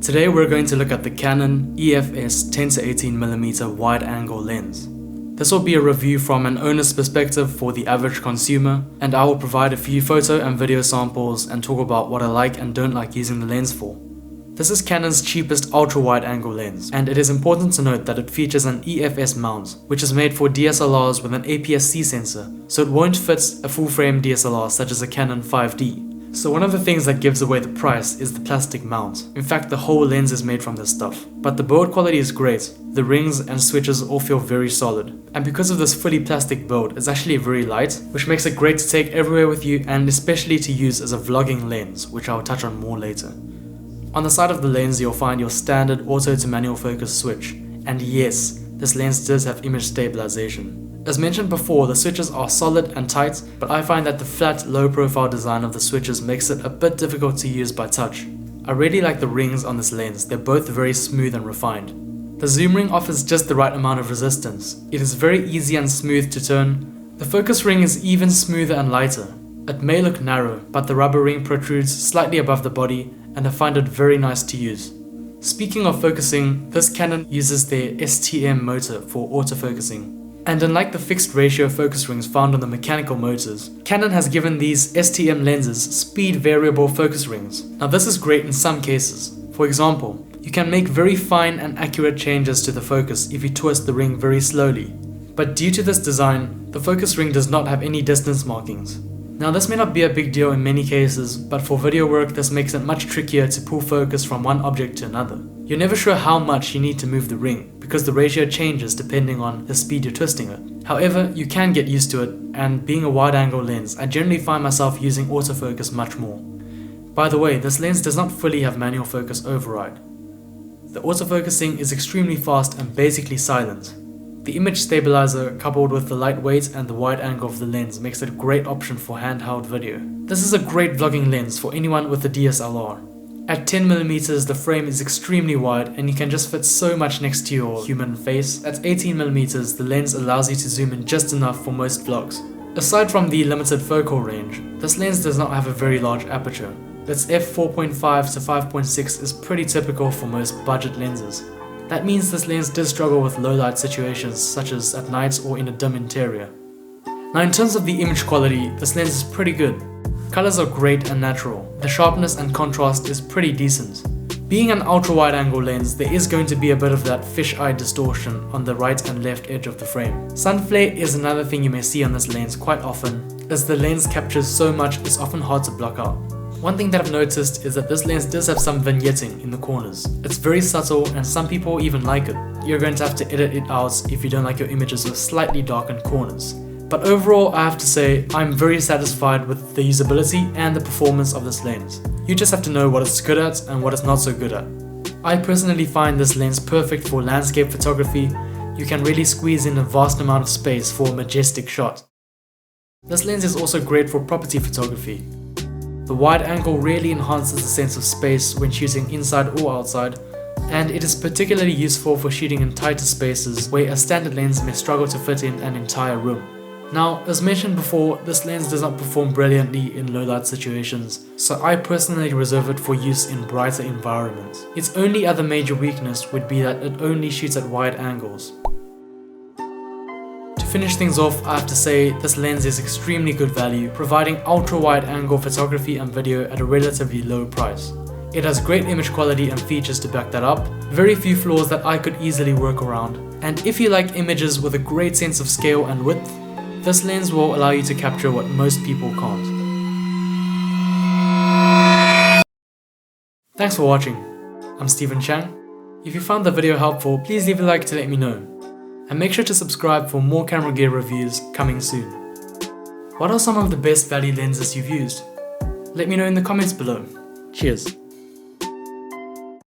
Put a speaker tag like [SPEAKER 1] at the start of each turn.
[SPEAKER 1] Today we're going to look at the Canon EF-S 10-18mm wide-angle lens. This will be a review from an owner's perspective for the average consumer, and I will provide a few photo and video samples and talk about what I like and don't like using the lens for. This is Canon's cheapest ultra-wide-angle lens, and it is important to note that it features an EF-S mount, which is made for DSLRs with an aps-c sensor, so it won't fit a full-frame DSLR such as a Canon 5D. So one of the things that gives away the price is the plastic mount. In fact, the whole lens is made from this stuff. But the build quality is great. The rings and switches all feel very solid. And because of this fully plastic build, it's actually very light, which makes it great to take everywhere with you and especially to use as a vlogging lens, which I'll touch on more later. On the side of the lens, you'll find your standard auto to manual focus switch. And yes, this lens does have image stabilization. As mentioned before, the switches are solid and tight, but I find that the flat, low-profile design of the switches makes it a bit difficult to use by touch. I really like the rings on this lens, they're both very smooth and refined. The zoom ring offers just the right amount of resistance. It is very easy and smooth to turn. The focus ring is even smoother and lighter. It may look narrow, but the rubber ring protrudes slightly above the body, and I find it very nice to use. Speaking of focusing, this Canon uses their STM motor for autofocusing. And unlike the fixed ratio focus rings found on the mechanical motors, Canon has given these STM lenses speed variable focus rings. Now this is great in some cases. For example, you can make very fine and accurate changes to the focus if you twist the ring very slowly. But due to this design, the focus ring does not have any distance markings. Now this may not be a big deal in many cases, but for video work this makes it much trickier to pull focus from one object to another. You're never sure how much you need to move the ring, because the ratio changes depending on the speed you're twisting it. However, you can get used to it, and being a wide-angle lens, I generally find myself using autofocus much more. By the way, this lens does not fully have manual focus override. The autofocusing is extremely fast and basically silent. The image stabilizer coupled with the lightweight and the wide angle of the lens makes it a great option for handheld video. This is a great vlogging lens for anyone with a DSLR. At 10mm the frame is extremely wide and you can just fit so much next to your human face. At 18mm the lens allows you to zoom in just enough for most vlogs. Aside from the limited focal range, this lens does not have a very large aperture. Its f4.5 to 5.6 is pretty typical for most budget lenses. That means this lens does struggle with low light situations such as at night or in a dim interior. Now in terms of the image quality, this lens is pretty good. Colors are great and natural. The sharpness and contrast is pretty decent. Being an ultra-wide-angle lens, there is going to be a bit of that fish-eye distortion on the right and left edge of the frame. Sun flare is another thing you may see on this lens quite often, as the lens captures so much it's often hard to block out. One thing that I've noticed is that this lens does have some vignetting in the corners. It's very subtle and some people even like it. You're going to have to edit it out if you don't like your images with slightly darkened corners. But overall, I have to say, I'm very satisfied with the usability and the performance of this lens. You just have to know what it's good at and what it's not so good at. I personally find this lens perfect for landscape photography. You can really squeeze in a vast amount of space for a majestic shot. This lens is also great for property photography. The wide angle really enhances the sense of space when shooting inside or outside, and it is particularly useful for shooting in tighter spaces where a standard lens may struggle to fit in an entire room. Now, as mentioned before, this lens does not perform brilliantly in low light situations, so I personally reserve it for use in brighter environments. Its only other major weakness would be that it only shoots at wide angles. To finish things off, I have to say this lens is extremely good value, providing ultra wide angle photography and video at a relatively low price. It has great image quality and features to back that up, very few flaws that I could easily work around, and if you like images with a great sense of scale and width, this lens will allow you to capture what most people can't. Thanks for watching. I'm Stephen Chang. If you found the video helpful, please leave a like to let me know. And make sure to subscribe for more camera gear reviews coming soon. What are some of the best value lenses you've used? Let me know in the comments below. Cheers.